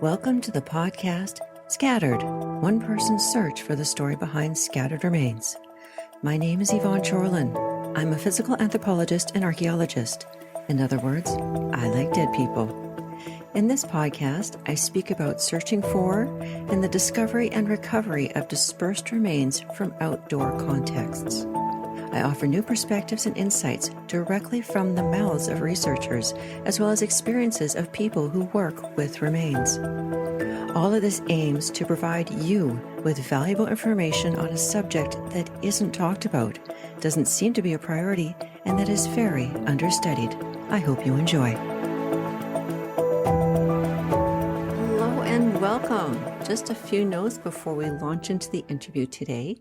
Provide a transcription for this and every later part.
Welcome to the podcast Scattered, one person's search for the story behind scattered remains. My name is Yvonne Chorlin. I'm a physical anthropologist and archaeologist. In other words, I like dead people. In this podcast, I speak about searching for and the discovery and recovery of dispersed remains from outdoor contexts. I offer new perspectives and insights directly from the mouths of researchers, as well as experiences of people who work with remains. All of this aims to provide you with valuable information on a subject that isn't talked about, doesn't seem to be a priority, and that is very understudied. I hope you enjoy. Hello and welcome. Just a few notes before we launch into the interview today.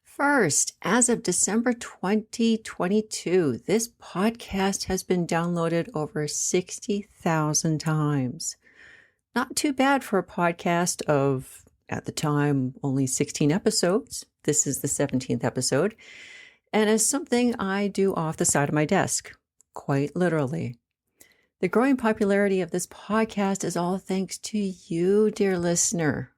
First, as of December 2022, this podcast has been downloaded over 60,000 times. Not too bad for a podcast of, at the time, only 16 episodes. This is the 17th episode. And as something I do off the side of my desk, quite literally. The growing popularity of this podcast is all thanks to you, dear listener.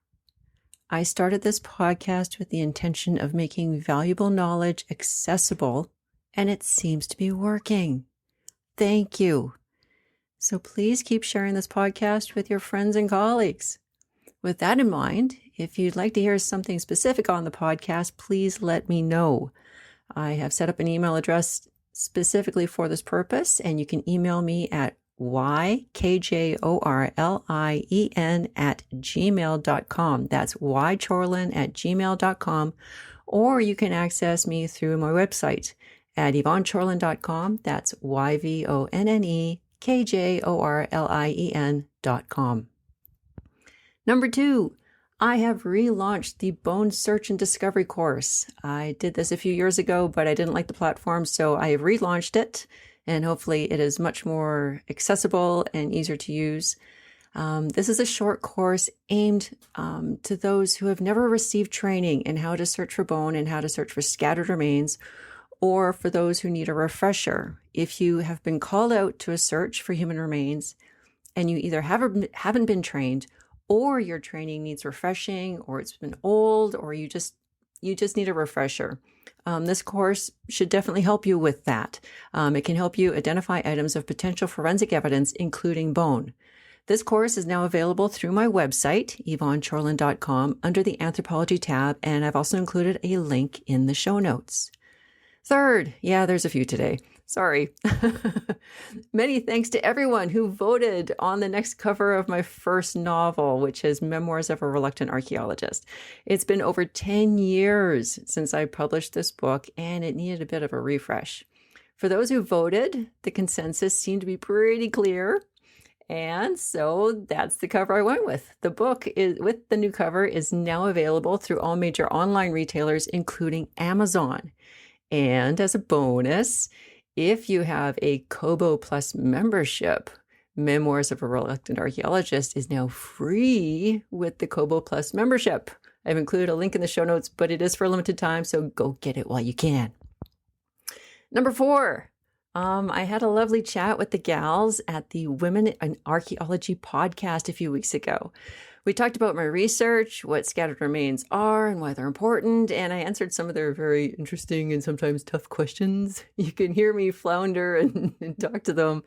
I started this podcast with the intention of making valuable knowledge accessible, and it seems to be working. Thank you. So please keep sharing this podcast with your friends and colleagues. With that in mind, if you'd like to hear something specific on the podcast, please let me know. I have set up an email address specifically for this purpose, and you can email me at yKJORLIEN@gmail.com. That's ychorlin@gmail.com. Or you can access me through my website at yvonnechorlin.com. That's YVONNEKJORLIEN.com. Number 2, I have relaunched the Bone Search and Discovery course. I did this a few years ago, but I didn't like the platform, so I have relaunched it. And hopefully it is much more accessible and easier to use. This is a short course aimed to those who have never received training in how to search for bone and how to search for scattered remains, or for those who need a refresher. If you have been called out to a search for human remains and you either haven't been trained, or your training needs refreshing, or it's been old, or you just need a refresher. This course should definitely help you with that. It can help you identify items of potential forensic evidence, including bone. This course is now available through my website, yvonnechorlin.com, under the Anthropology tab, and I've also included a link in the show notes. Third, there's a few today. Sorry. Many thanks to everyone who voted on the next cover of my first novel, which is Memoirs of a Reluctant Archaeologist. It's been over 10 years since I published this book, and it needed a bit of a refresh. For those who voted, the consensus seemed to be pretty clear, and so that's the cover I went with. The book with the new cover is now available through all major online retailers, including Amazon. And as a bonus, if you have a Kobo Plus membership, Memoirs of a Reluctant Archaeologist is now free with the Kobo Plus membership. I've included a link in the show notes, but it is for a limited time, so go get it while you can. Number 4, I had a lovely chat with the gals at the Women in Archaeology podcast a few weeks ago. We talked about my research, what scattered remains are and why they're important, and I answered some of their very interesting and sometimes tough questions. You can hear me flounder and talk to them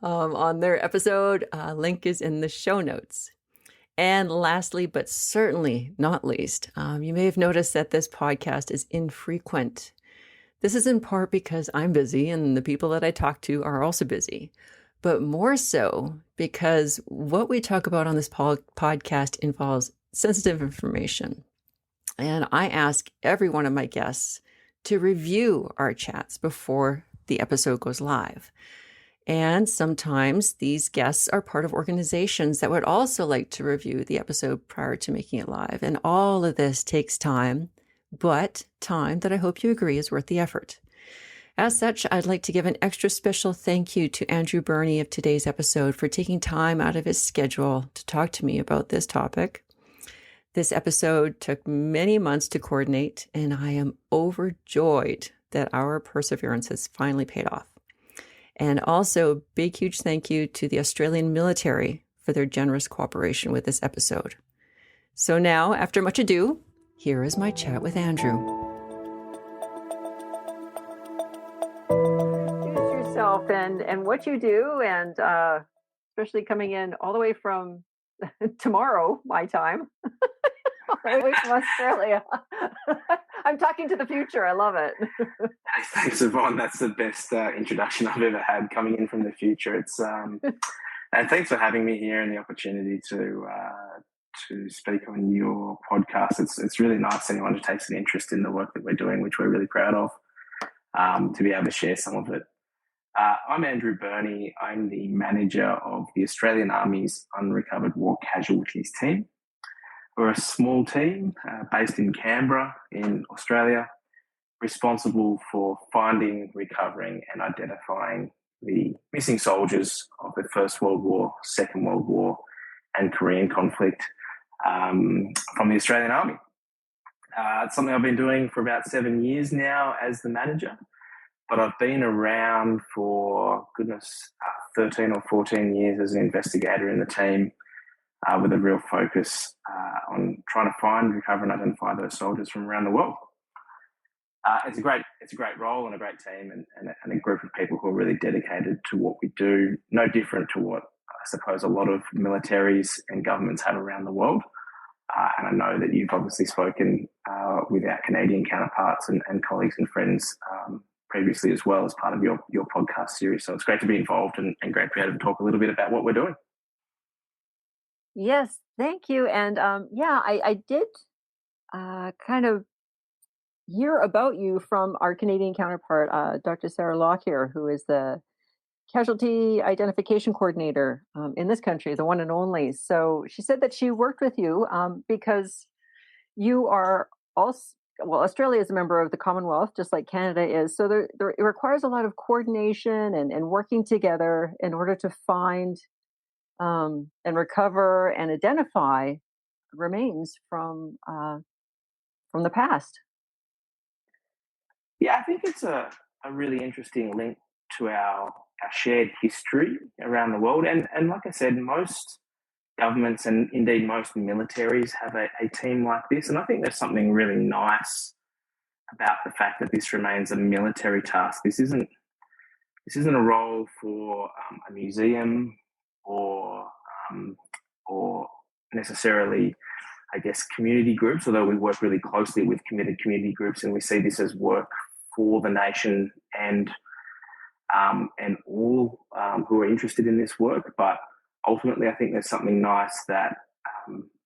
on their episode. Link is in the show notes. And lastly, but certainly not least, you may have noticed that this podcast is infrequent. This is in part because I'm busy and the people that I talk to are also busy. But more so because what we talk about on this podcast involves sensitive information. And I ask every one of my guests to review our chats before the episode goes live. And sometimes these guests are part of organizations that would also like to review the episode prior to making it live. And all of this takes time, but time that I hope you agree is worth the effort. As such, I'd like to give an extra special thank you to Andrew Burney of today's episode for taking time out of his schedule to talk to me about this topic. This episode took many months to coordinate, and I am overjoyed that our perseverance has finally paid off. And also, big, huge thank you to the Australian military for for their generous cooperation with this episode. So now, after much ado, here is my chat with Andrew. Introduce yourself and what you do, and especially coming in all the way from tomorrow, my time, all the way from Australia. I'm talking to the future. I love it. Thanks, Yvonne. That's the best introduction I've ever had, coming in from the future. It's and thanks for having me here and the opportunity to speak on your podcast. It's really nice, anyone who takes an interest in the work that we're doing, which we're really proud of, to be able to share some of it. I'm Andrew Burney. I'm the manager of the Australian Army's Unrecovered War Casualties team. We're a small team based in Canberra in Australia, responsible for finding, recovering and identifying the missing soldiers of the First World War, Second World War and Korean conflict from the Australian Army. It's something I've been doing for about 7 years now as the manager, but I've been around for, 13 or 14 years as an investigator in the team, with a real focus on trying to find, recover and identify those soldiers from around the world. It's a great role and a great team and a group of people who are really dedicated to what we do, no different to what I suppose a lot of militaries and governments have around the world. And I know that you've obviously spoken with our Canadian counterparts and colleagues and friends previously as well as part of your podcast series. So it's great to be involved and great to be able to talk a little bit about what we're doing. Yes, thank you. And I did kind of hear about you from our Canadian counterpart, Dr. Sarah Lockyer, who is the Casualty Identification Coordinator in this country, the one and only. So she said that she worked with you because you are also, well, Australia is a member of the Commonwealth, just like Canada is. So it requires a lot of coordination and working together in order to find and recover and identify remains from the past. Yeah, I think it's a really interesting link to our shared history around the world. And like I said, most governments and indeed most militaries have a team like this. And I think there's something really nice about the fact that this remains a military task. This isn't a role for a museum or necessarily, I guess, community groups, although we work really closely with committed community groups and we see this as work for the nation and all who are interested in this work. But ultimately, I think there's something nice that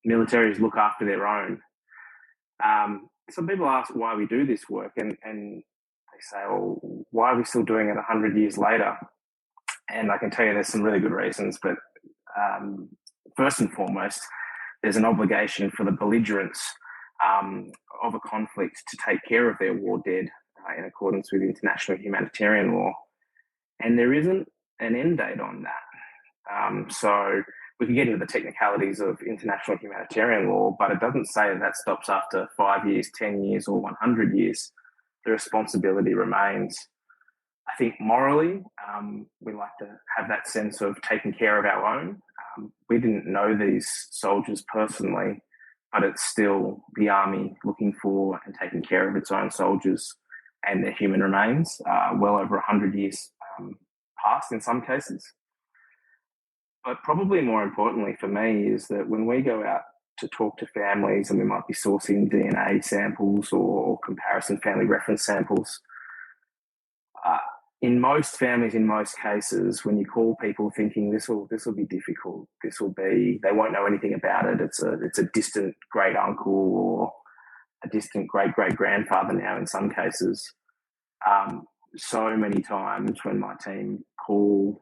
militaries look after their own. Some people ask why we do this work and they say, well, why are we still doing it 100 years later? And I can tell you there's some really good reasons, but first and foremost, there's an obligation for the belligerents of a conflict to take care of their war dead in accordance with international humanitarian law. And there isn't an end date on that. So we can get into the technicalities of international humanitarian law, but it doesn't say that stops after 5 years, 10 years, or 100 years. The responsibility remains. I think morally, we like to have that sense of taking care of our own. We didn't know these soldiers personally, but it's still the Army looking for and taking care of its own soldiers and their human remains, well over 100 years past in some cases. But probably more importantly for me is that when we go out to talk to families and we might be sourcing DNA samples or comparison family reference samples, in most families, in most cases, when you call people thinking this will be difficult, they won't know anything about it. It's a distant great uncle or a distant great great grandfather now in some cases. So many times when my team call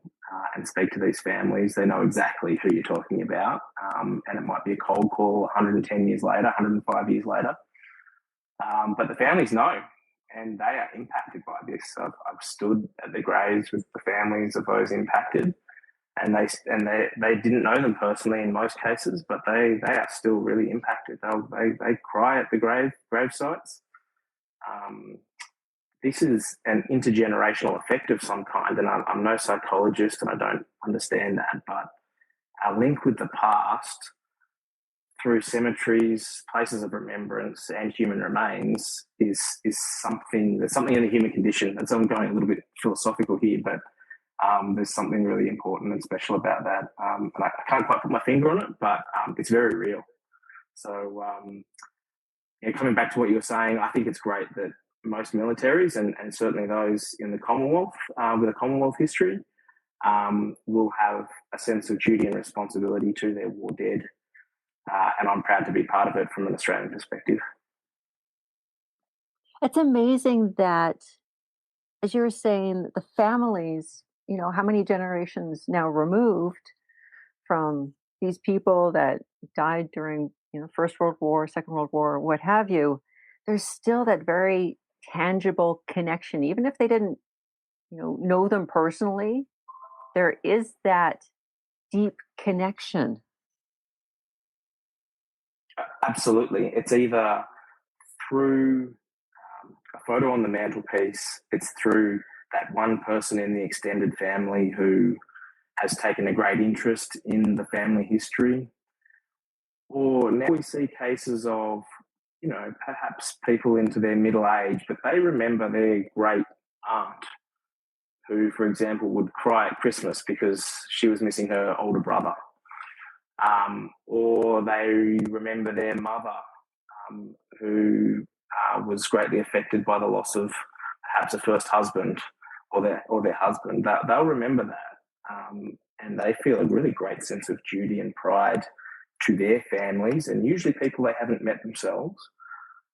and speak to these families, they know exactly who you're talking about, and it might be a cold call 110 years later, 105 years later, but the families know. And they are impacted by this. I've stood at the graves with the families of those impacted, and they didn't know them personally in most cases, but they are still really impacted. They cry at the grave sites. This is an intergenerational effect of some kind, and I'm no psychologist and I don't understand that, but link with the past through cemeteries, places of remembrance, and human remains is something. There's something in the human condition. And so I'm going a little bit philosophical here, but there's something really important and special about that. And I can't quite put my finger on it, but it's very real. So coming back to what you were saying, I think it's great that most militaries and certainly those in the Commonwealth with a Commonwealth history will have a sense of duty and responsibility to their war dead. And I'm proud to be part of it from an Australian perspective. It's amazing that, as you were saying, the families, how many generations now removed from these people that died during, First World War, Second World War, what have you, there's still that very tangible connection. Even if they didn't, know them personally, there is that deep connection. Absolutely. It's either through a photo on the mantelpiece, it's through that one person in the extended family who has taken a great interest in the family history. Or now we see cases of, perhaps people into their middle age, but they remember their great aunt who, for example, would cry at Christmas because she was missing her older brother. Or they remember their mother who was greatly affected by the loss of perhaps a first husband or their husband. They'll remember that, and they feel a really great sense of duty and pride to their families, and usually people they haven't met themselves.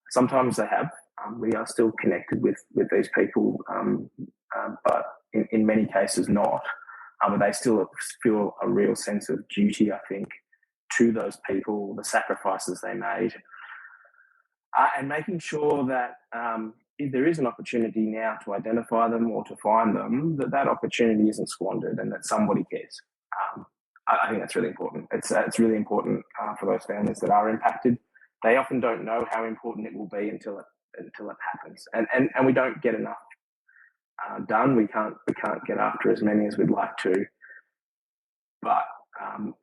Sometimes they have. We are still connected with these people, but in many cases not. But they still feel a real sense of duty, I think, to those people, the sacrifices they made. And making sure that if there is an opportunity now to identify them or to find them, that opportunity isn't squandered and that somebody cares. I think that's really important. It's really important for those families that are impacted. They often don't know how important it will be until it happens, and we don't get enough done. We can't get after as many as we'd like to, but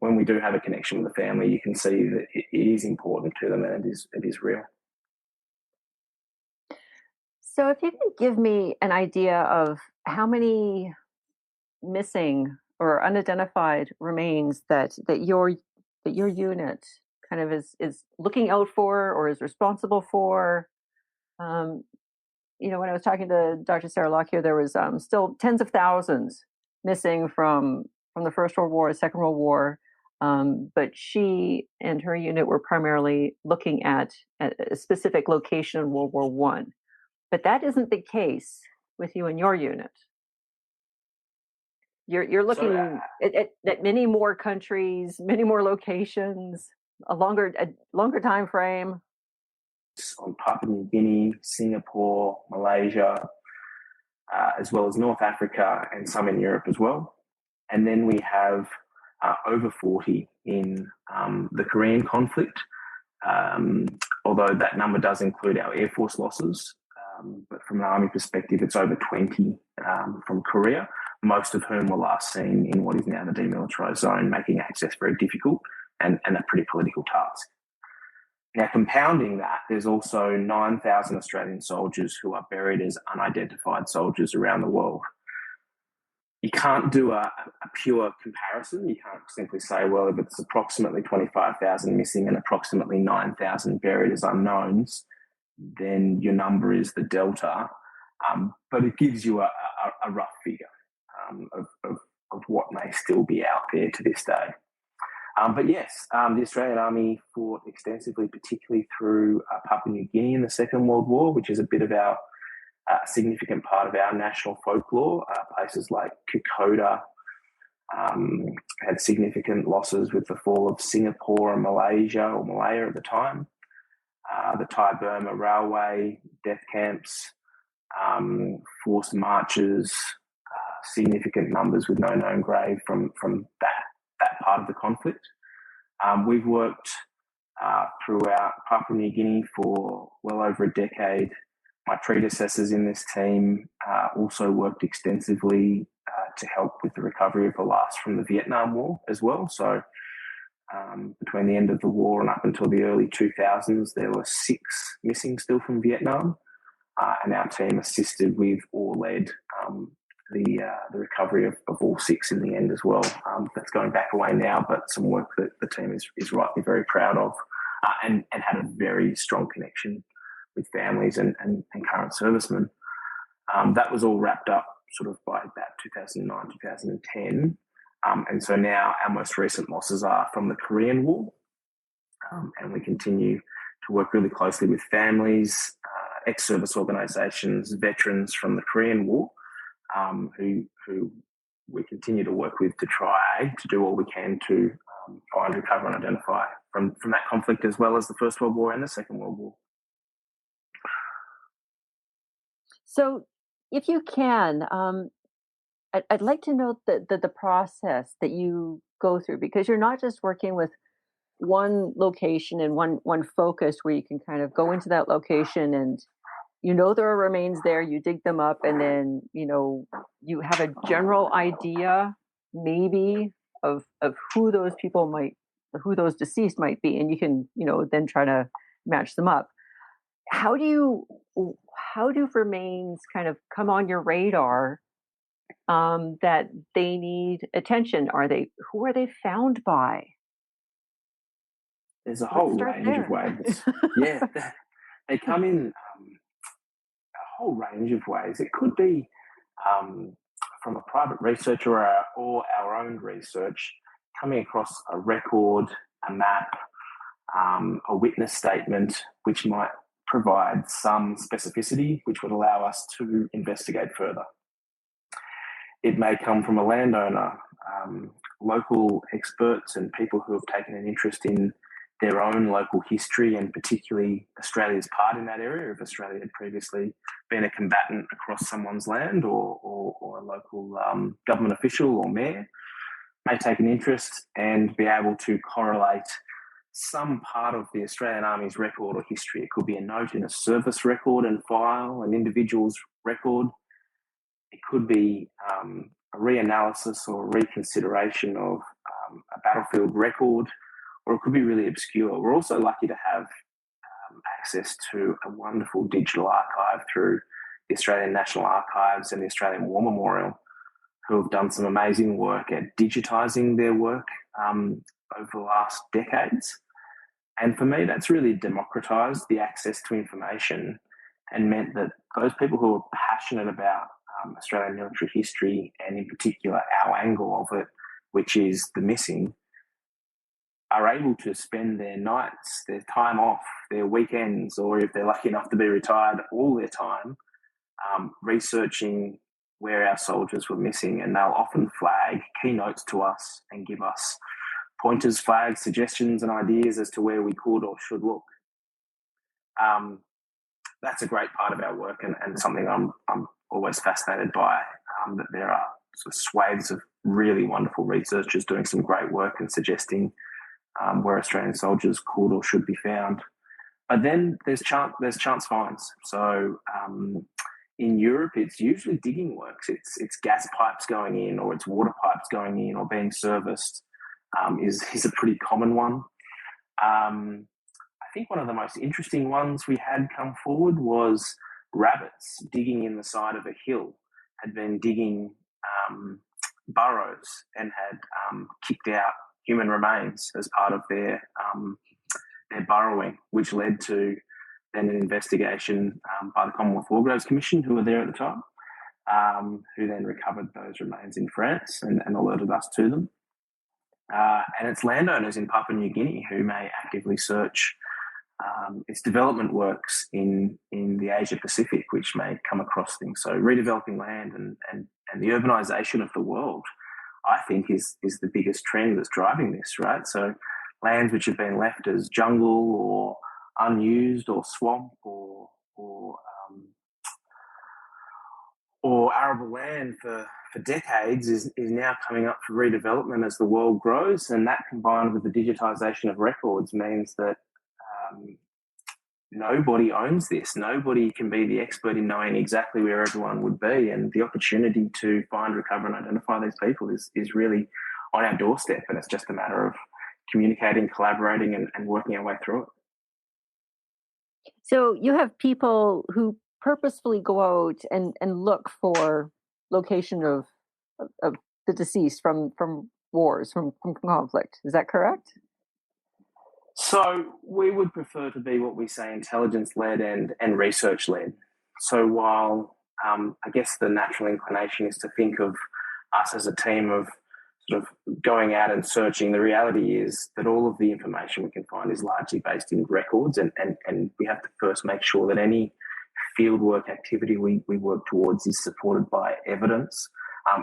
when we do have a connection with the family, you can see that it is important to them and it is real. So, if you can give me an idea of how many missing or unidentified remains that your unit kind of is looking out for or is responsible for. When I was talking to Dr. Sarah Lockyer, there was still tens of thousands missing from the First World War, Second World War, but she and her unit were primarily looking at a specific location in World War One. But that isn't the case with you and your unit. You're looking at many more countries, many more locations, a longer time frame. On Papua New Guinea, Singapore, Malaysia, as well as North Africa and some in Europe as well. And then we have over 40 in the Korean conflict, although that number does include our Air Force losses. But from an Army perspective, it's over 20 from Korea, most of whom were last seen in what is now the Demilitarized Zone, making access very difficult and a pretty political task. Now, compounding that, there's also 9,000 Australian soldiers who are buried as unidentified soldiers around the world. You can't do a pure comparison. You can't simply say, well, if it's approximately 25,000 missing and approximately 9,000 buried as unknowns, then your number is the delta. But it gives you a rough figure of what may still be out there to this day. But yes, the Australian Army fought extensively, particularly through Papua New Guinea in the Second World War, which is a bit of our significant part of our national folklore. Places like Kokoda had significant losses with the fall of Singapore and Malaya at the time. The Thai-Burma Railway, death camps, forced marches, significant numbers with no known grave from that part of the conflict. We've worked throughout Papua New Guinea for well over a decade. My predecessors in this team also worked extensively to help with the recovery of the last from the Vietnam War as well. So between the end of the war and up until the early 2000s, there were 6 missing still from Vietnam, and our team assisted with or led the recovery of all 6 in the end as well. That's going back away now, but some work that the team is rightly very proud of, and had a very strong connection with families and current servicemen. That was all wrapped up sort of by about 2009, 2010. And so now our most recent losses are from the Korean War, and we continue to work really closely with families, ex-service organisations, veterans from the Korean War, who we continue to work with to try to do all we can to find, recover and identify from that conflict, as well as the First World War and the Second World War. So if you can, I'd like to know the process that you go through, because you're not just working with one location and one focus where you can kind of go into that location and there are remains there, you dig them up, and then you have a general idea maybe of who those deceased might be, and you can then try to match them up. How do remains kind of come on your radar that they need attention? Who are they found by? There's a whole range of ways. Yeah, they come in a whole range of ways. It could be from a private researcher or our own research, coming across a record, a map, a witness statement, which might provide some specificity, which would allow us to investigate further. It may come from a landowner, local experts and people who have taken an interest in their own local history, and particularly Australia's part in that area. If Australia had previously been a combatant across someone's land, or a local government official or mayor may take an interest and be able to correlate some part of the Australian Army's record or history. It could be a note in a service record and file, an individual's record. It could be a reanalysis or reconsideration of a battlefield record, or it could be really obscure. We're also lucky to have access to a wonderful digital archive through the Australian National Archives and the Australian War Memorial, who have done some amazing work at digitising their work over the last decades. And for me, that's really democratised the access to information and meant that those people who are passionate about Australian military history, and in particular our angle of it, which is the missing, are able to spend their nights, their time off, their weekends, or if they're lucky enough to be retired, all their time researching where our soldiers were missing. And they'll often flag key notes to us and give us pointers, flags, suggestions and ideas as to where we could or should look. That's a great part of our work, and something I'm always fascinated by, that there are sort of swathes of really wonderful researchers doing some great work and suggesting where Australian soldiers could or should be found. But then there's chance finds. So in Europe, it's usually digging works. It's gas pipes going in, or it's water pipes going in or being serviced is a pretty common one. I think one of the most interesting ones we had come forward was rabbits digging in the side of a hill, had been digging burrows and had kicked out human remains as part of their burrowing, which led to then an investigation by the Commonwealth War Graves Commission, who were there at the time, who then recovered those remains in France and alerted us to them. And it's landowners in Papua New Guinea who may actively search its development works in the Asia Pacific, which may come across things. So redeveloping land and the urbanisation of the world, I think, is the biggest trend that's driving this, right? So lands which have been left as jungle or unused or swamp or arable land for decades is now coming up for redevelopment as the world grows. And that, combined with the digitisation of records, means that nobody owns this. Nobody can be the expert in knowing exactly where everyone would be, and the opportunity to find, recover, and identify these people is really on our doorstep, and it's just a matter of communicating, collaborating, and working our way through it. So you have people who purposefully go out and look for location of the deceased from wars, from conflict. Is that correct? So we would prefer to be what we say intelligence-led and research-led. So while I guess the natural inclination is to think of us as a team of sort of going out and searching, the reality is that all of the information we can find is largely based in records, and we have to first make sure that any fieldwork activity we work towards is supported by evidence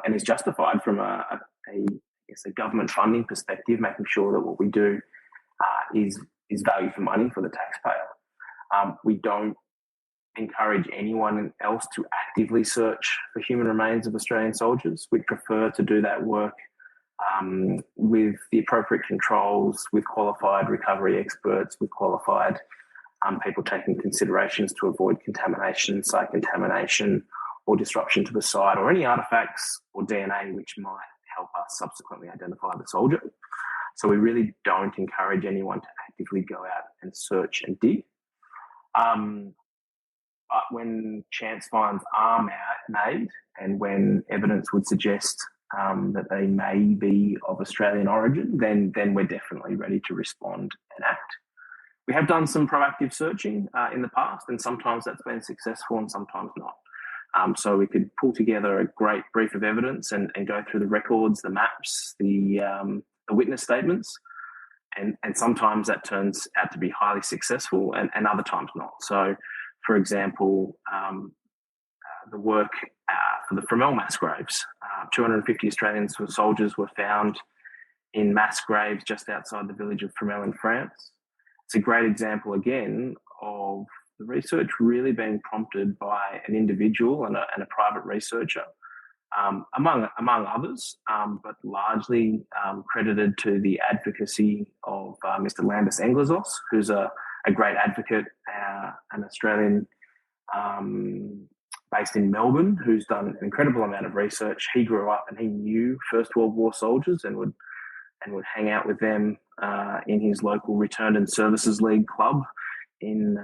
and is justified from I guess a government funding perspective, making sure that what we do is value for money for the taxpayer. We don't encourage anyone else to actively search for human remains of Australian soldiers. We prefer to do that work with the appropriate controls, with qualified recovery experts, with qualified people taking considerations to avoid contamination, site contamination, or disruption to the site, or any artefacts or DNA which might help us subsequently identify the soldier. So we really don't encourage anyone to actively go out and search and dig. But when chance finds are made, and when evidence would suggest that they may be of Australian origin, then we're definitely ready to respond and act. We have done some proactive searching in the past, and sometimes that's been successful and sometimes not. So we could pull together a great brief of evidence and go through the records, the maps, the witness statements, and sometimes that turns out to be highly successful and other times not. So, for example, the work for the Fromelles mass graves, 250 Australian soldiers were found in mass graves just outside the village of Fromelles in France. It's a great example, again, of the research really being prompted by an individual and a private researcher, among others, but largely credited to the advocacy of Mr. Landis Englezos, who's a great advocate, an Australian based in Melbourne, who's done an incredible amount of research. He grew up and he knew First World War soldiers and would hang out with them in his local Returned and Services League club in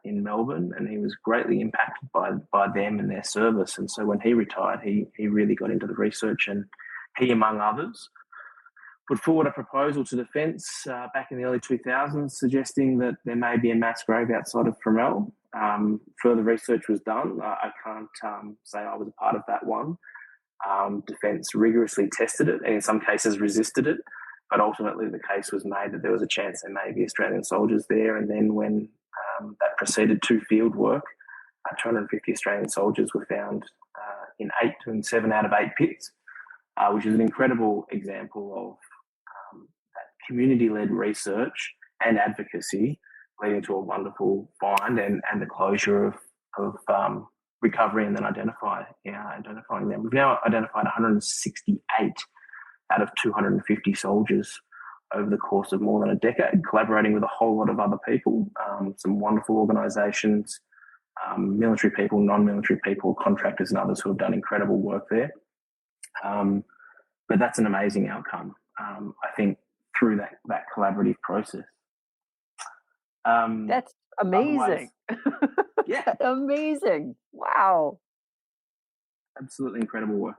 Melbourne, and he was greatly impacted by them and their service. And so when he retired, he really got into the research, and he, among others, put forward a proposal to Defence back in the early 2000s, suggesting that there may be a mass grave outside of Fromelles. Further research was done. I can't say I was a part of that one. Defence rigorously tested it and in some cases resisted it, but ultimately the case was made that there was a chance there may be Australian soldiers there. And then when that proceeded to field work, 250 Australian soldiers were found in 7 out of 8 pits, which is an incredible example of that community-led research and advocacy leading to a wonderful find and the closure of recovery and then identifying them. We've now identified 168 out of 250 soldiers over the course of more than a decade, collaborating with a whole lot of other people, some wonderful organisations, military people, non-military people, contractors and others who have done incredible work there. But that's an amazing outcome, I think, through that collaborative process. That's amazing. Yeah. Amazing. Wow. Absolutely incredible work.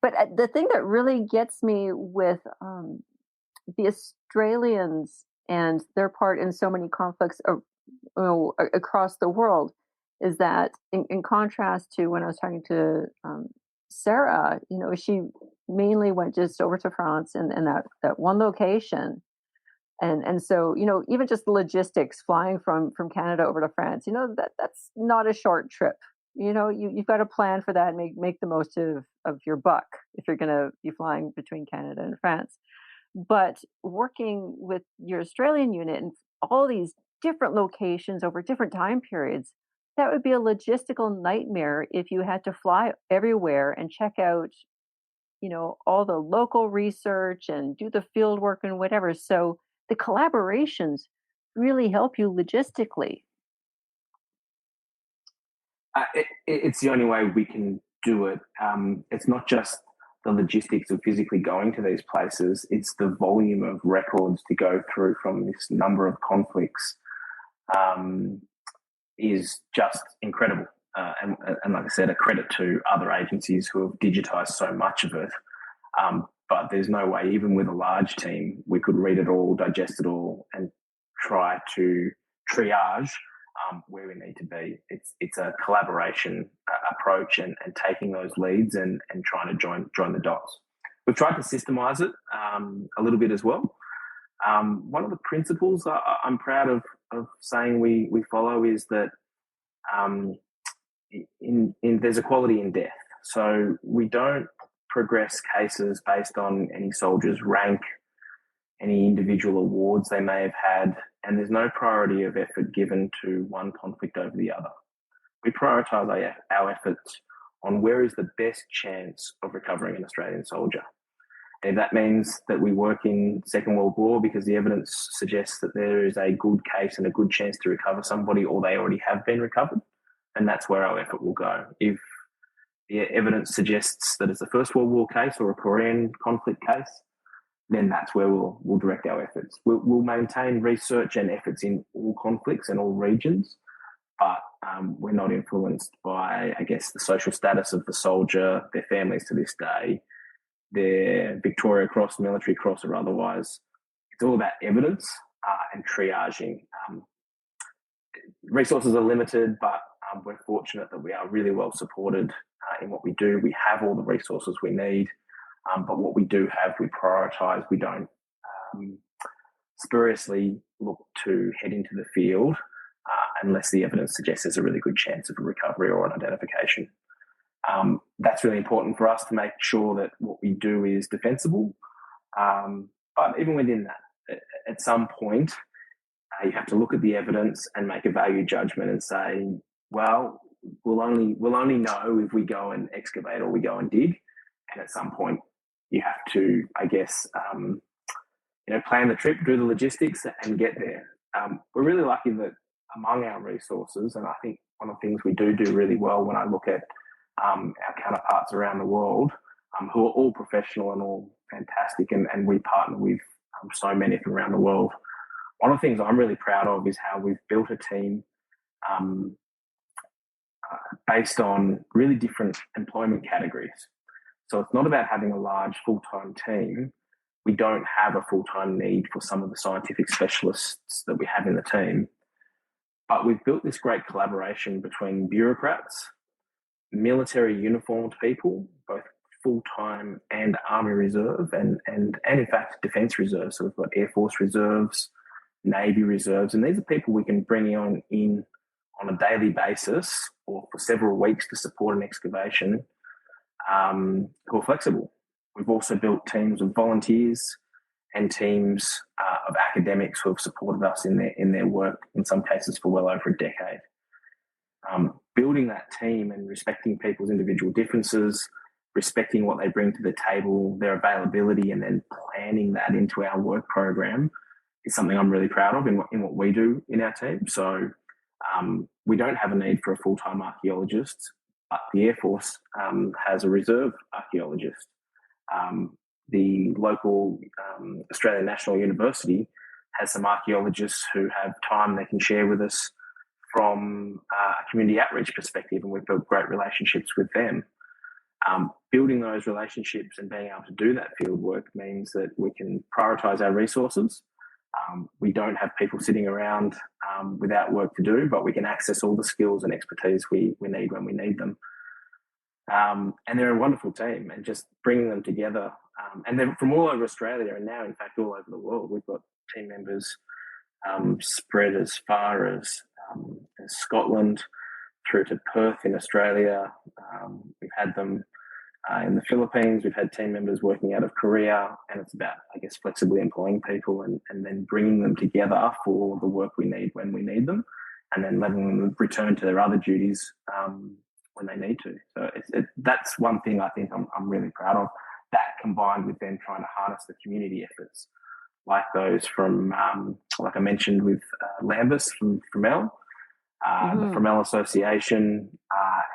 But the thing that really gets me with the Australians and their part in so many conflicts across the world is that, in contrast to when I was talking to Sarah, she mainly went just over to France and that one location. And so, even just the logistics, flying from Canada over to France, that's not a short trip. You've got to plan for that and make the most of your buck if you're going to be flying between Canada and France. But working with your Australian unit and all these different locations over different time periods, that would be a logistical nightmare if you had to fly everywhere and check out, all the local research and do the field work and whatever. So the collaborations really help you logistically? It's the only way we can do it. It's not just the logistics of physically going to these places, it's the volume of records to go through from this number of conflicts is just incredible. And like I said, a credit to other agencies who have digitised so much of it. But there's no way, even with a large team, we could read it all, digest it all, and try to triage where we need to be. It's a collaboration approach and taking those leads and trying to join the dots. We've tried to systemize it a little bit as well. One of the principles I'm proud of saying we follow is that there's equality in death. So we don't progress cases based on any soldier's rank, any individual awards they may have had, and there's no priority of effort given to one conflict over the other. We prioritise our efforts on where is the best chance of recovering an Australian soldier. And if that means that we work in Second World War because the evidence suggests that there is a good case and a good chance to recover somebody, or they already have been recovered, and that's where our effort will go. If the evidence suggests that it's a First World War case or a Korean conflict case, then that's where we'll direct our efforts. We'll maintain research and efforts in all conflicts and all regions, but we're not influenced by, I guess, the social status of the soldier, their families to this day, their Victoria Cross, Military Cross, or otherwise. It's all about evidence and triaging. Resources are limited, but we're fortunate that we are really well supported in what we do. We have all the resources we need, but what we do have, we prioritise. We don't spuriously look to head into the field unless the evidence suggests there's a really good chance of a recovery or an identification. That's really important for us to make sure that what we do is defensible. But even within that, at some point, you have to look at the evidence and make a value judgment and say, well, we'll only know if we go and excavate or we go and dig. And at some point, you have to, I guess, plan the trip, do the logistics, and get there. We're really lucky that among our resources, and I think one of the things we do really well when I look at our counterparts around the world, who are all professional and all fantastic, and we partner with so many from around the world. One of the things I'm really proud of is how we've built a team based on really different employment categories. So it's not about having a large full-time team. We don't have a full-time need for some of the scientific specialists that we have in the team. But we've built this great collaboration between bureaucrats, military uniformed people, both full-time and Army Reserve, and in fact Defence Reserve. So we've got Air Force Reserves, Navy Reserves, and these are people we can bring in on a daily basis or for several weeks to support an excavation, who are flexible. We've also built teams of volunteers and teams of academics who have supported us in their work, in some cases for well over a decade. Building that team and respecting people's individual differences, respecting what they bring to the table, their availability, and then planning that into our work program is something I'm really proud of in what we do in our team. So we don't have a need for a full-time archaeologist, but the Air Force has a reserve archaeologist. The local Australian National University has some archaeologists who have time they can share with us from a community outreach perspective, and we've built great relationships with them. Building those relationships and being able to do that field work means that we can prioritise our resources. We don't have people sitting around without work to do, but we can access all the skills and expertise we need when we need them. And they're a wonderful team, and just bringing them together. And they're from all over Australia, and now, in fact, all over the world. We've got team members spread as far as Scotland through to Perth in Australia. We've had them in the Philippines. We've had team members working out of Korea, and it's about, I guess, flexibly employing people and then bringing them together for the work we need when we need them, and then letting them return to their other duties when they need to. So that's one thing I think I'm really proud of. That combined with them trying to harness the community efforts like those from, like I mentioned with Lambus from Fromell, the Fromell Association,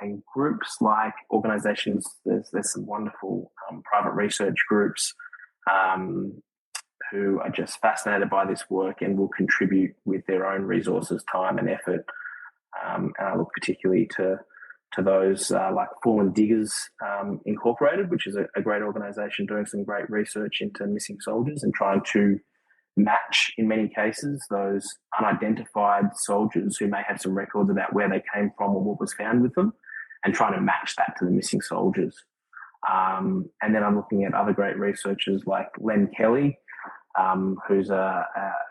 and groups like organisations. There's some wonderful private research groups who are just fascinated by this work and will contribute with their own resources, time and effort. And I look particularly to those like Fallen Diggers Incorporated, which is a great organisation doing some great research into missing soldiers and trying to match, in many cases, those unidentified soldiers who may have some records about where they came from or what was found with them, and trying to match that to the missing soldiers. And then I'm looking at other great researchers like Len Kelly, who's an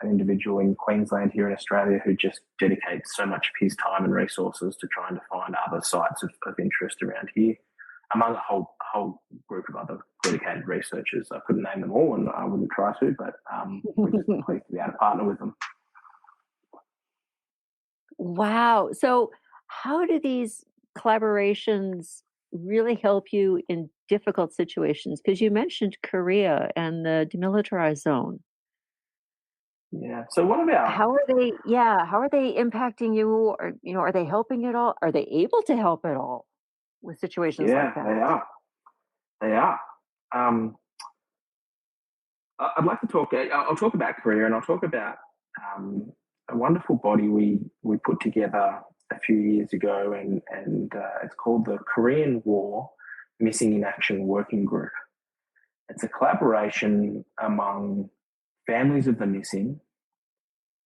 individual in Queensland here in Australia who just dedicates so much of his time and resources to trying to find other sites of interest around here, among a whole group of other dedicated researchers. I couldn't name them all, and I wouldn't try to, but we're just pleased to be able to partner with them. Wow. So how do these collaborations really help you in difficult situations? Because you mentioned Korea and the Demilitarized Zone. Yeah. So what about How are they? Yeah. How are they impacting you? Or are they helping at all? Are they able to help at all with situations like that? They are. I'd like to talk. I'll talk about Korea, and I'll talk about a wonderful body we put together a few years ago, and it's called the Korean War Missing in Action Working Group. It's a collaboration among families of the missing,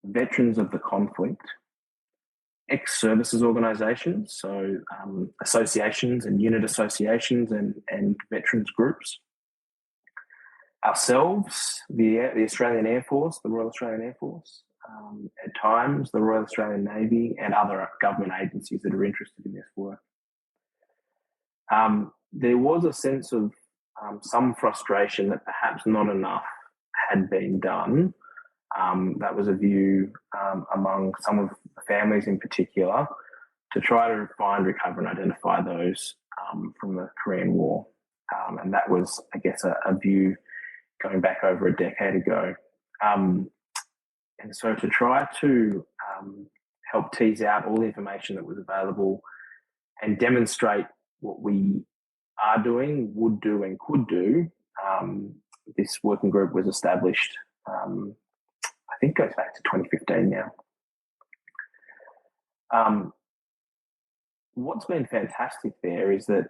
veterans of the conflict, ex-services organisations, so associations and unit associations and veterans groups, ourselves, the Australian Air Force, the Royal Australian Air Force, at times the Royal Australian Navy, and other government agencies that are interested in this work. There was a sense of some frustration that perhaps not enough had been done. That was a view among some of the families in particular, to try to find, recover and identify those from the Korean War. And that was, I guess, a view going back over a decade ago. And so to try to help tease out all the information that was available and demonstrate what we are doing, would do and could do, this working group was established, I think goes back to 2015 now. What's been fantastic there is that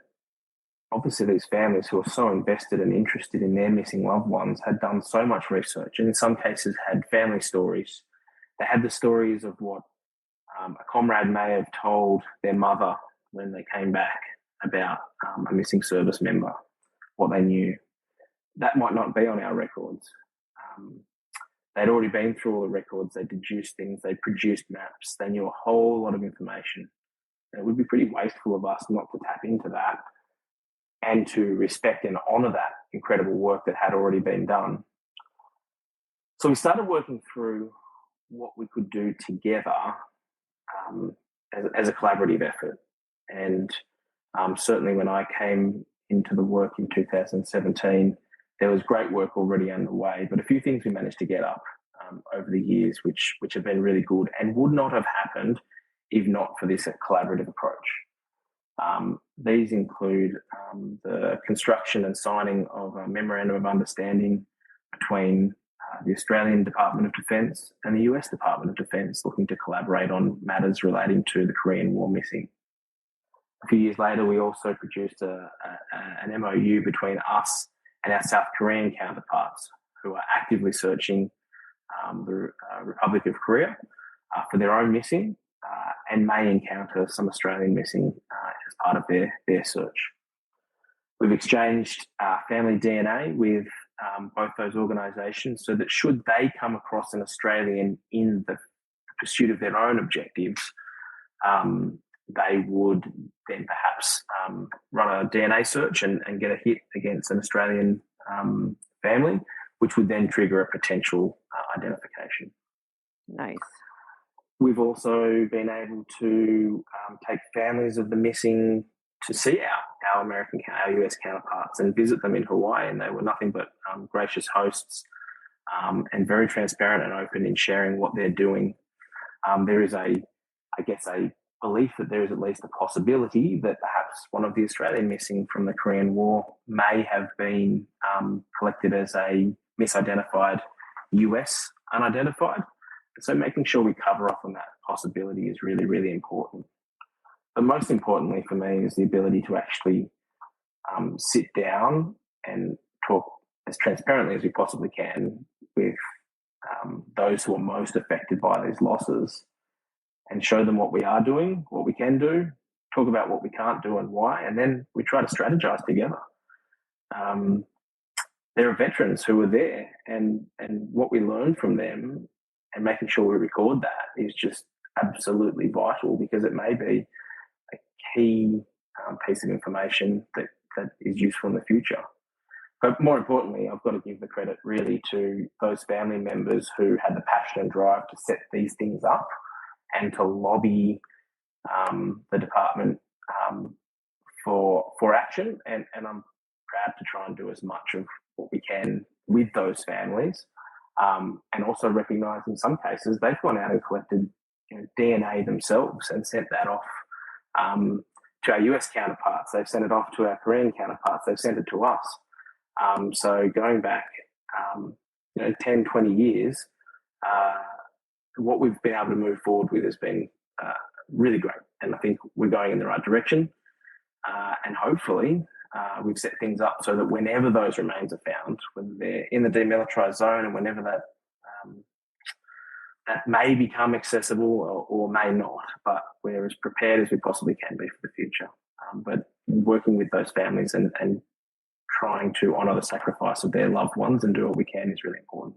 obviously these families who are so invested and interested in their missing loved ones had done so much research, and in some cases had family stories. They had the stories of what a comrade may have told their mother when they came back about a missing service member, what they knew. That might not be on our records. They'd already been through all the records, they deduced things, they produced maps, they knew a whole lot of information. And it would be pretty wasteful of us not to tap into that and to respect and honour that incredible work that had already been done. So we started working through what we could do together as a collaborative effort. And certainly when I came into the work in 2017, there was great work already underway, but a few things we managed to get up over the years, which have been really good and would not have happened if not for this collaborative approach. These include the construction and signing of a memorandum of understanding between the Australian Department of Defence and the US Department of Defence, looking to collaborate on matters relating to the Korean War missing. A few years later, we also produced an MOU between us and our South Korean counterparts, who are actively searching the Republic of Korea for their own missing and may encounter some Australian missing as part of their search. We've exchanged family DNA with both those organisations, so that should they come across an Australian in the pursuit of their own objectives, they would then perhaps run a DNA search and get a hit against an Australian family, which would then trigger a potential identification. Nice. We've also been able to take families of the missing to see our US counterparts and visit them in Hawaii, and they were nothing but gracious hosts and very transparent and open in sharing what they're doing. There is a belief that there is at least a possibility that perhaps one of the Australian missing from the Korean War may have been collected as a misidentified US unidentified. So making sure we cover off on that possibility is really, really important. But most importantly for me is the ability to actually sit down and talk as transparently as we possibly can with those who are most affected by these losses, and show them what we are doing, what we can do, talk about what we can't do and why, and then we try to strategize together. There are veterans who were there, and what we learned from them and making sure we record that is just absolutely vital, because it may be a key piece of information that is useful in the future. But more importantly, I've got to give the credit really to those family members who had the passion and drive to set these things up and to lobby the department for action. And I'm proud to try and do as much of what we can with those families, and also recognise in some cases they've gone out and collected DNA themselves and sent that off to our US counterparts. They've sent it off to our Korean counterparts. They've sent it to us. So going back 10, 20 years, what we've been able to move forward with has been really great. And I think we're going in the right direction. And hopefully we've set things up so that whenever those remains are found, whether they're in the demilitarized zone and whenever that may become accessible or may not, but we're as prepared as we possibly can be for the future. But working with those families and trying to honour the sacrifice of their loved ones and do what we can is really important.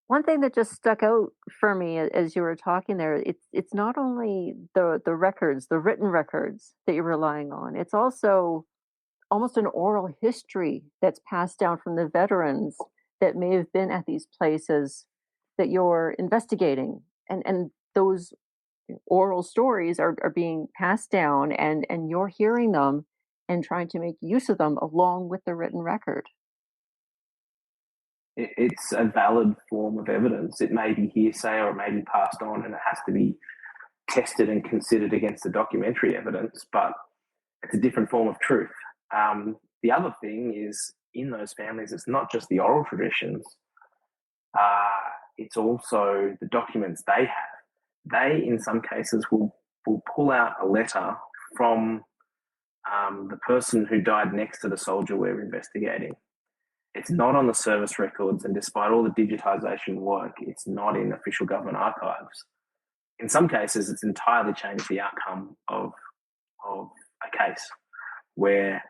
One thing that just stuck out for me as you were talking there, it's not only the records, the written records that you're relying on, it's also almost an oral history that's passed down from the veterans that may have been at these places that you're investigating. And those oral stories are being passed down, and you're hearing them and trying to make use of them along with the written record. It's a valid form of evidence. It may be hearsay or it may be passed on, and it has to be tested and considered against the documentary evidence, but it's a different form of truth. The other thing is, in those families, it's not just the oral traditions, it's also the documents they have. They, in some cases, will pull out a letter from the person who died next to the soldier we're investigating. It's not on the service records, and despite all the digitisation work, it's not in official government archives. In some cases, it's entirely changed the outcome of a case, where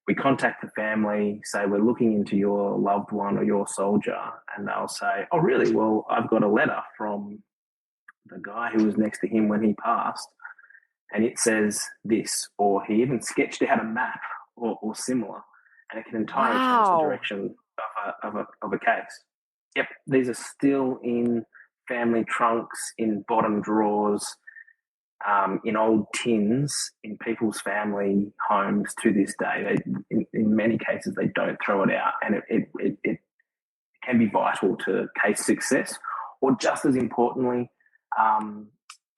we contact the family, say we're looking into your loved one or your soldier, and they'll say, oh really, well I've got a letter from the guy who was next to him when he passed, and it says this, or he even sketched out a map or similar, and it can entirely change the direction of a case. Yep, these are still in family trunks, in bottom drawers, in old tins, in people's family homes to this day. In many cases, they don't throw it out, and it can be vital to case success, or just as importantly,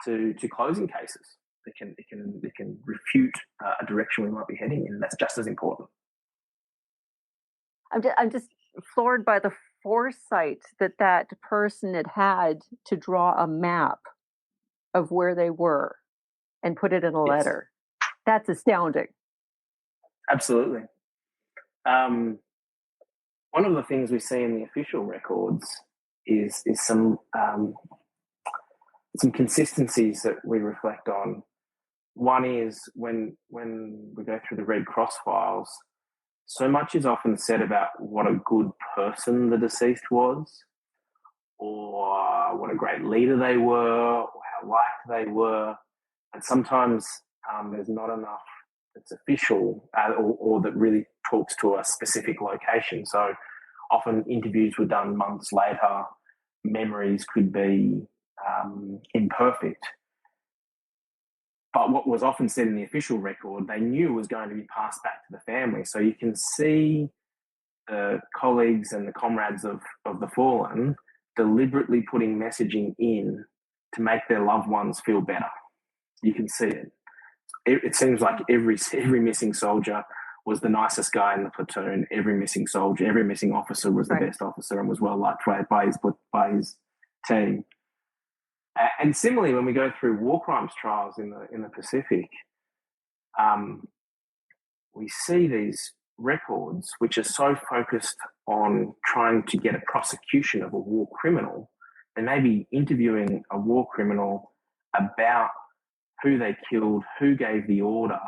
to closing cases. It can refute a direction we might be heading in. That's just as important. I'm just floored by the foresight that person had to draw a map of where they were and put it in a letter. That's astounding. Absolutely. One of the things we see in the official records is some consistencies that we reflect on. One is when we go through the Red Cross files, so much is often said about what a good person the deceased was, or what a great leader they were, or how liked they were. And sometimes there's not enough that's official or that really talks to a specific location. So often interviews were done months later. Memories could be imperfect. But what was often said in the official record, they knew was going to be passed back to the family. So you can see the colleagues and the comrades of the fallen deliberately putting messaging in to make their loved ones feel better. You can see it. It seems like every missing soldier was the nicest guy in the platoon. Every missing soldier, every missing officer was the best officer and was well liked by his team. And similarly, when we go through war crimes trials in the Pacific, we see these records which are so focused on trying to get a prosecution of a war criminal. They may be interviewing a war criminal about who they killed, who gave the order,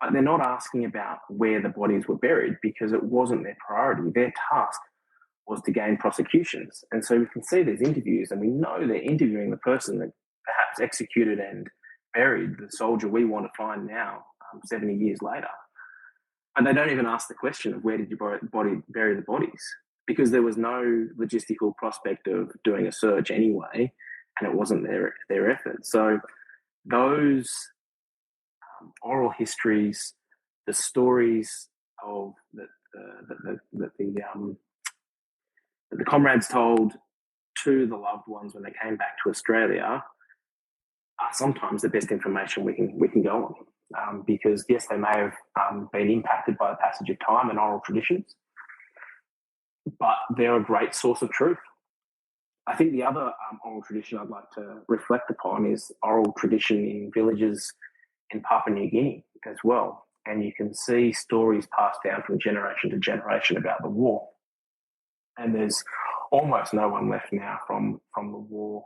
but they're not asking about where the bodies were buried because it wasn't their priority. Their task was to gain prosecutions. And so we can see these interviews and we know they're interviewing the person that perhaps executed and buried the soldier we want to find now, 70 years later. And they don't even ask the question of where did you bury the bodies, because there was no logistical prospect of doing a search anyway, and it wasn't their effort. So those oral histories, the stories of that the comrades told to the loved ones when they came back to Australia are sometimes the best information we can go on. Because yes, they may have been impacted by the passage of time and oral traditions, but they're a great source of truth. I think the other oral tradition I'd like to reflect upon is oral tradition in villages in Papua New Guinea as well. And you can see stories passed down from generation to generation about the war. And there's almost no one left now from the war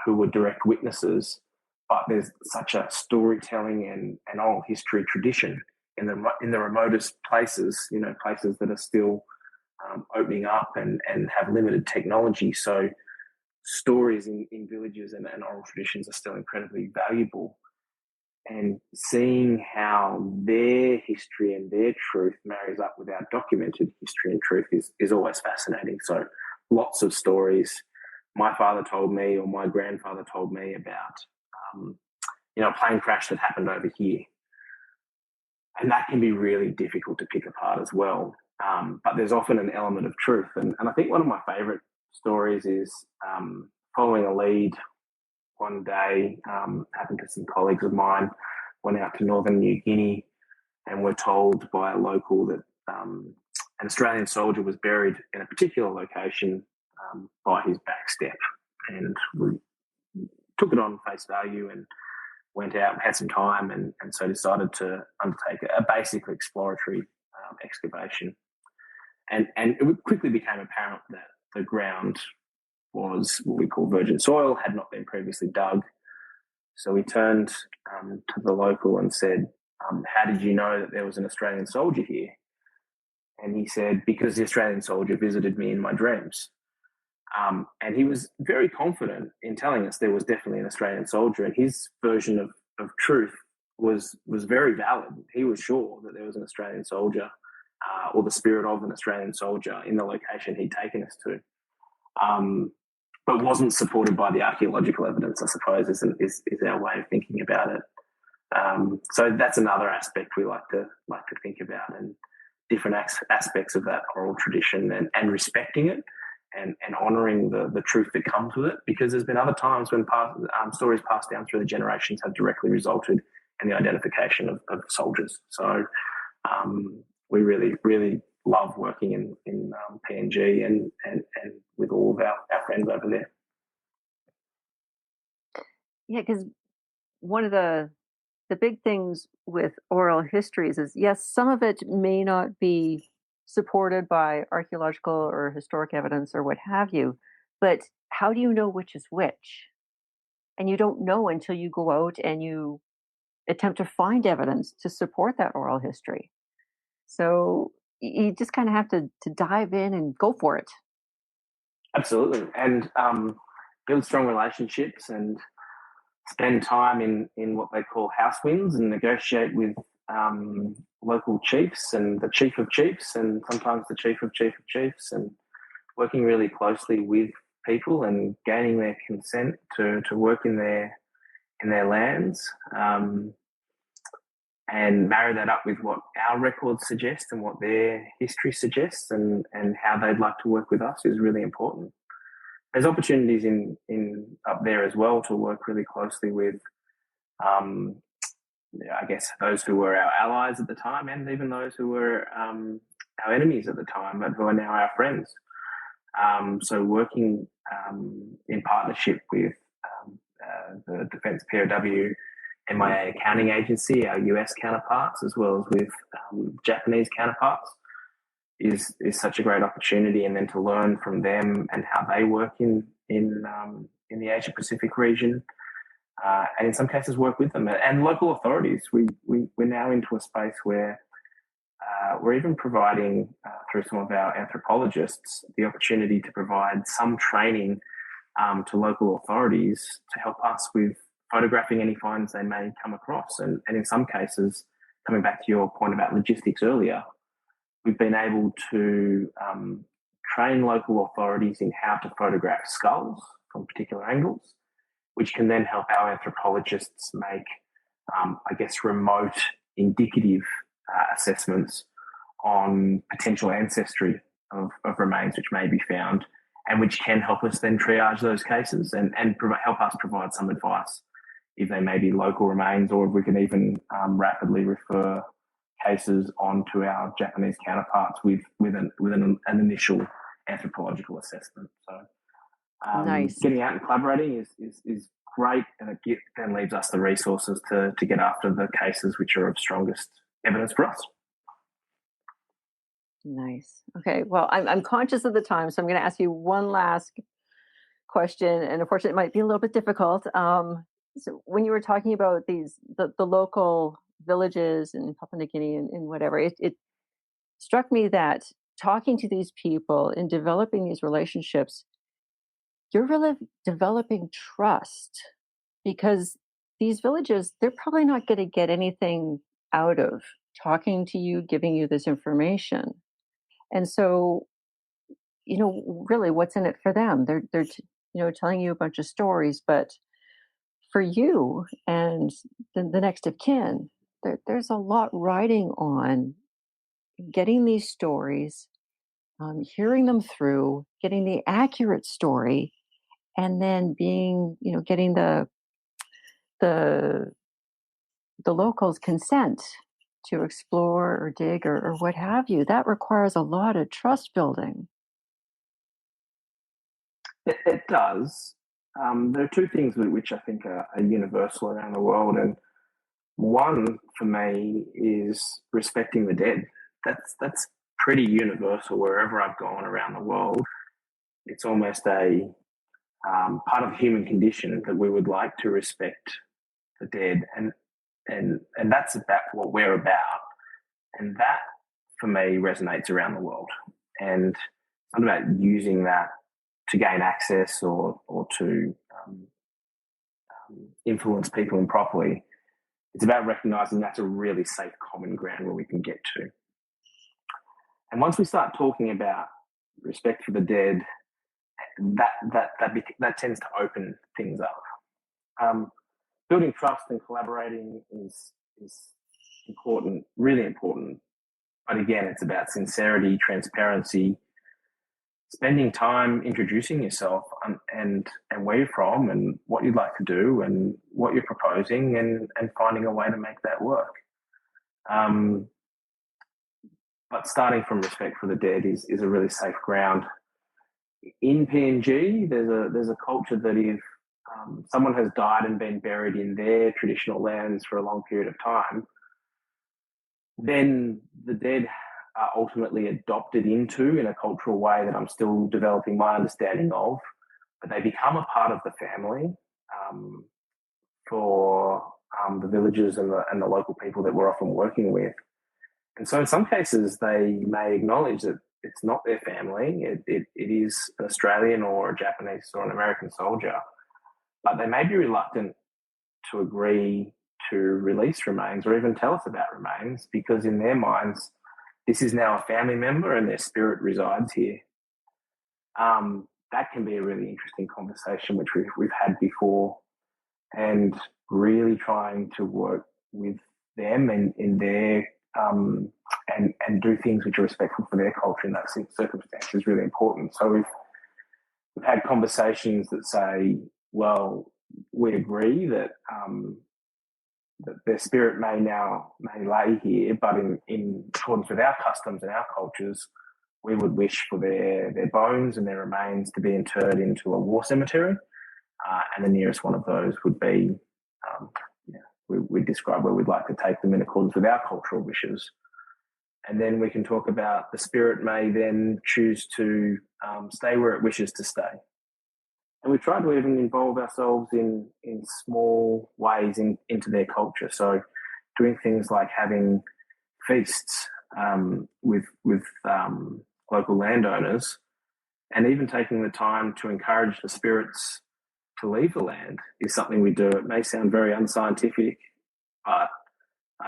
who were direct witnesses, but there's such a storytelling and oral history tradition in the remotest places, places that are still opening up and have limited technology. So stories in villages and oral traditions are still incredibly valuable. And seeing how their history and their truth marries up with our documented history and truth is always fascinating. So lots of stories my father told me or my grandfather told me about, a plane crash that happened over here. And that can be really difficult to pick apart as well. But there's often an element of truth. And I think one of my favourite stories is following a lead one day, happened to some colleagues of mine, went out to northern New Guinea and were told by a local that an Australian soldier was buried in a particular location by his back step. And we took it on face value and went out and had some time and so decided to undertake a basic exploratory excavation. And it quickly became apparent that the ground was what we call virgin soil, had not been previously dug. So we turned to the local and said, how did you know that there was an Australian soldier here? And he said, because the Australian soldier visited me in my dreams. And he was very confident in telling us there was definitely an Australian soldier, and his version of truth was very valid. He was sure that there was an Australian soldier or the spirit of an Australian soldier in the location he'd taken us to. But wasn't supported by the archaeological evidence, I suppose, is our way of thinking about it. So that's another aspect we like to think about, and different aspects of that oral tradition and respecting it and honouring the truth that comes with it, because there's been other times when stories passed down through the generations have directly resulted in the identification of soldiers. So we really, really love working in PNG and with all of our friends over there. Yeah, because one of the big things with oral histories is, yes, some of it may not be supported by archaeological or historic evidence or what have you, but how do you know which is which? And you don't know until you go out and you attempt to find evidence to support that oral history. So you just kind of have to dive in and go for it. Absolutely. And build strong relationships and spend time in what they call house winds and negotiate with local chiefs and the chief of chiefs and sometimes the chief of chiefs, and working really closely with people and gaining their consent to work in their lands. and marry that up with what our records suggest and what their history suggests, and how they'd like to work with us is really important. There's opportunities in up there as well to work really closely with, I guess, those who were our allies at the time, and even those who were our enemies at the time, but who are now our friends. So working in partnership with the Defence POW MIA accounting agency, our US counterparts, as well as with Japanese counterparts, is such a great opportunity. And then to learn from them and how they work in the Asia Pacific region, and in some cases work with them and local authorities. We're now into a space where we're even providing, through some of our anthropologists, the opportunity to provide some training to local authorities to help us with photographing any finds they may come across. And in some cases, coming back to your point about logistics earlier, we've been able to train local authorities in how to photograph skulls from particular angles, which can then help our anthropologists make, I guess, remote indicative assessments on potential ancestry of remains which may be found, and which can help us then triage those cases and help us provide some advice if they may be local remains, or if we can even rapidly refer cases onto our Japanese counterparts with an initial anthropological assessment. So Nice. getting out and collaborating is great, and it then leaves us the resources to get after the cases which are of strongest evidence for us. Nice. Okay. Well, I'm conscious of the time, so I'm going to ask you one last question, and unfortunately, it might be a little bit difficult. So, when you were talking about the local villages in Papua New Guinea and whatever, it struck me that talking to these people and developing these relationships, you're really developing trust, because these villages, they're probably not going to get anything out of talking to you, giving you this information. And so, really, what's in it for them? They're telling you a bunch of stories, but for you and the next of kin, there's a lot riding on getting these stories, hearing them through, getting the accurate story, and then getting the locals' consent to explore or dig or what have you. That requires a lot of trust building. It does. There are two things which I think are universal around the world, and one for me is respecting the dead. That's pretty universal wherever I've gone around the world. It's almost a part of the human condition that we would like to respect the dead, and that's about what we're about, and that for me resonates around the world. And it's not about using that to gain access or to influence people improperly. It's about recognizing that's a really safe common ground where we can get to. And once we start talking about respect for the dead, that tends to open things up. Building trust and collaborating is important, really important. But again, it's about sincerity, transparency, spending time introducing yourself and where you're from and what you'd like to do and what you're proposing, and finding a way to make that work. But starting from respect for the dead is a really safe ground. In PNG, there's a culture that if someone has died and been buried in their traditional lands for a long period of time, then the dead are ultimately adopted into in a cultural way that I'm still developing my understanding of, but they become a part of the family for the villagers and the local people that we're often working with. And so in some cases, they may acknowledge that it's not their family, it is an Australian or a Japanese or an American soldier, but they may be reluctant to agree to release remains or even tell us about remains, because in their minds, this is now a family member and their spirit resides here. That can be a really interesting conversation, which we've had before, and really trying to work with them and in their and do things which are respectful for their culture in that circumstance is really important. So we've had conversations that say, well, we agree that that their spirit may lay here, but in accordance with our customs and our cultures, we would wish for their bones and their remains to be interred into a war cemetery, and the nearest one of those would be, we describe where we'd like to take them in accordance with our cultural wishes. And then we can talk about the spirit may then choose to stay where it wishes to stay. And we try to even involve ourselves in small ways into their culture. So doing things like having feasts with local landowners, and even taking the time to encourage the spirits to leave the land is something we do. It may sound very unscientific, but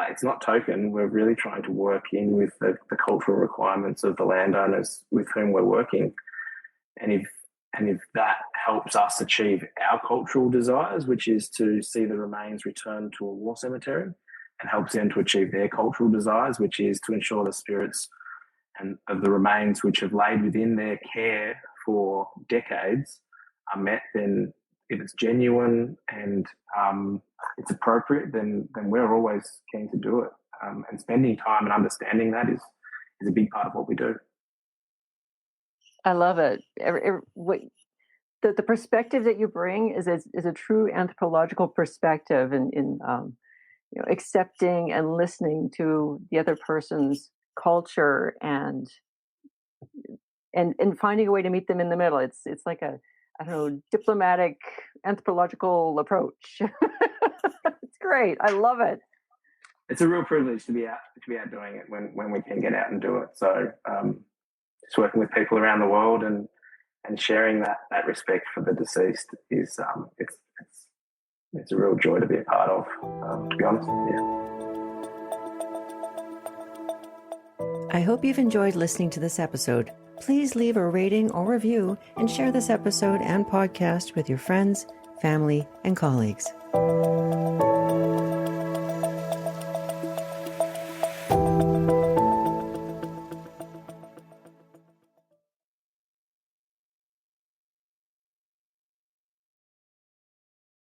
it's not token. We're really trying to work in with the cultural requirements of the landowners with whom we're working. And if that helps us achieve our cultural desires, which is to see the remains returned to a war cemetery, and helps them to achieve their cultural desires, which is to ensure the spirits and of the remains which have laid within their care for decades are met, then if it's genuine and it's appropriate, then we're always keen to do it. And spending time and understanding that is a big part of what we do. I love it. The perspective that you bring is a true anthropological perspective in accepting and listening to the other person's culture and finding a way to meet them in the middle. It's like a, I don't know, diplomatic anthropological approach. It's great. I love it. It's a real privilege to be out doing it when we can get out and do it. So just working with people around the world and sharing that respect for the deceased is it's a real joy to be a part of, to be honest. Yeah. I hope you've enjoyed listening to this episode. Please leave a rating or review and share this episode and podcast with your friends, family, and colleagues.